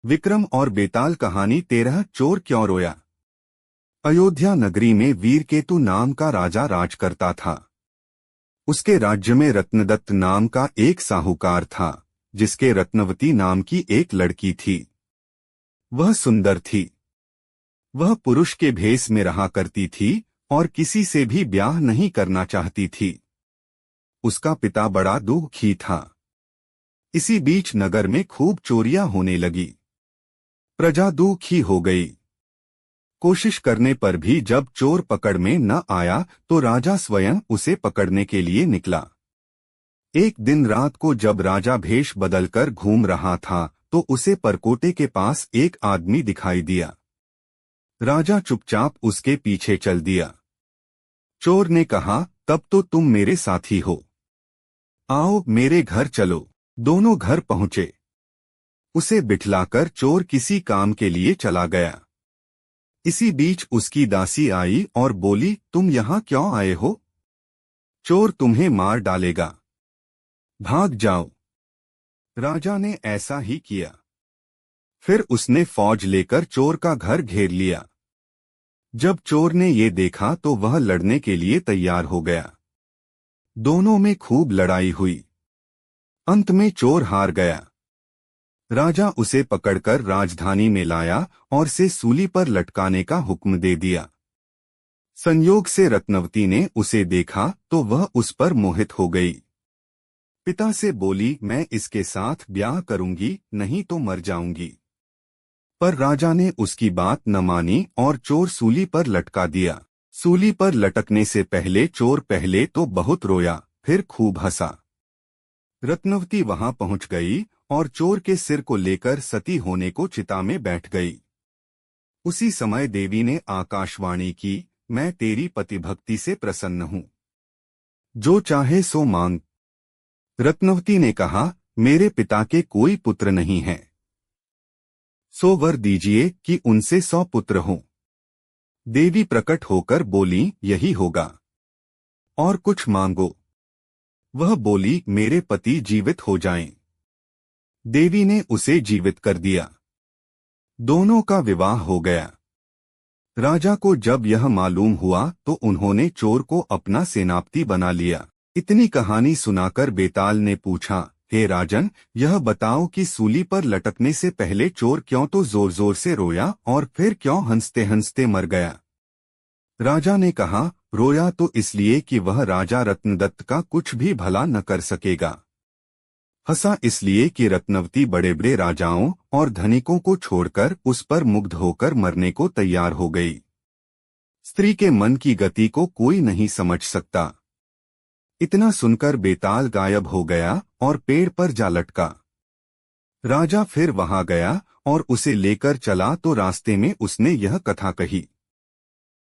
विक्रम और बेताल कहानी 13 चोर क्यों रोया। अयोध्या नगरी में वीरकेतु नाम का राजा राज करता था। उसके राज्य में रत्नदत्त नाम का एक साहूकार था, जिसके रत्नवती नाम की एक लड़की थी। वह सुंदर थी। वह पुरुष के भेष में रहा करती थी और किसी से भी ब्याह नहीं करना चाहती थी। उसका पिता बड़ा दुखी था। इसी बीच नगर में खूब चोरियां होने लगी। प्रजा दुखी हो गई। कोशिश करने पर भी जब चोर पकड़ में न आया तो राजा स्वयं उसे पकड़ने के लिए निकला। एक दिन रात को जब राजा भेष बदलकर घूम रहा था तो उसे परकोटे के पास एक आदमी दिखाई दिया। राजा चुपचाप उसके पीछे चल दिया। चोर ने कहा, तब तो तुम मेरे साथी हो, आओ मेरे घर चलो। दोनों घर पहुंचे। उसे बिठलाकर चोर किसी काम के लिए चला गया। इसी बीच उसकी दासी आई और बोली, तुम यहाँ क्यों आए हो? चोर तुम्हें मार डालेगा, भाग जाओ। राजा ने ऐसा ही किया। फिर उसने फौज लेकर चोर का घर घेर लिया। जब चोर ने ये देखा तो वह लड़ने के लिए तैयार हो गया। दोनों में खूब लड़ाई हुई। अंत में चोर हार गया। राजा उसे पकड़कर राजधानी में लाया और से सूली पर लटकाने का हुक्म दे दिया। संयोग से रत्नवती ने उसे देखा तो वह उस पर मोहित हो गई। पिता से बोली, मैं इसके साथ ब्याह करूंगी, नहीं तो मर जाऊंगी। पर राजा ने उसकी बात न मानी और चोर सूली पर लटका दिया। सूली पर लटकने से पहले चोर पहले तो बहुत रोया, फिर खूब हंसा। रत्नवती वहां पहुंच गई और चोर के सिर को लेकर सती होने को चिता में बैठ गई। उसी समय देवी ने आकाशवाणी की, मैं तेरी पतिभक्ति से प्रसन्न हूं, जो चाहे सो मांग। रत्नवती ने कहा, मेरे पिता के कोई पुत्र नहीं है, सो वर दीजिए कि उनसे 100 पुत्र हों। देवी प्रकट होकर बोली, यही होगा, और कुछ मांगो। वह बोली, मेरे पति जीवित हो जाएं। देवी ने उसे जीवित कर दिया। दोनों का विवाह हो गया। राजा को जब यह मालूम हुआ तो उन्होंने चोर को अपना सेनापति बना लिया। इतनी कहानी सुनाकर बेताल ने पूछा, हे राजन, यह बताओ कि सूली पर लटकने से पहले चोर क्यों तो जोर जोर से रोया और फिर क्यों हंसते हंसते मर गया? राजा ने कहा, रोया तो इसलिए कि वह राजा रत्नदत्त का कुछ भी भला न कर सकेगा। हंसा इसलिए कि रत्नवती बड़े बड़े राजाओं और धनिकों को छोड़कर उस पर मुग्ध होकर मरने को तैयार हो गई। स्त्री के मन की गति को कोई नहीं समझ सकता। इतना सुनकर बेताल गायब हो गया और पेड़ पर जा लटका। राजा फिर वहां गया और उसे लेकर चला तो रास्ते में उसने यह कथा कही।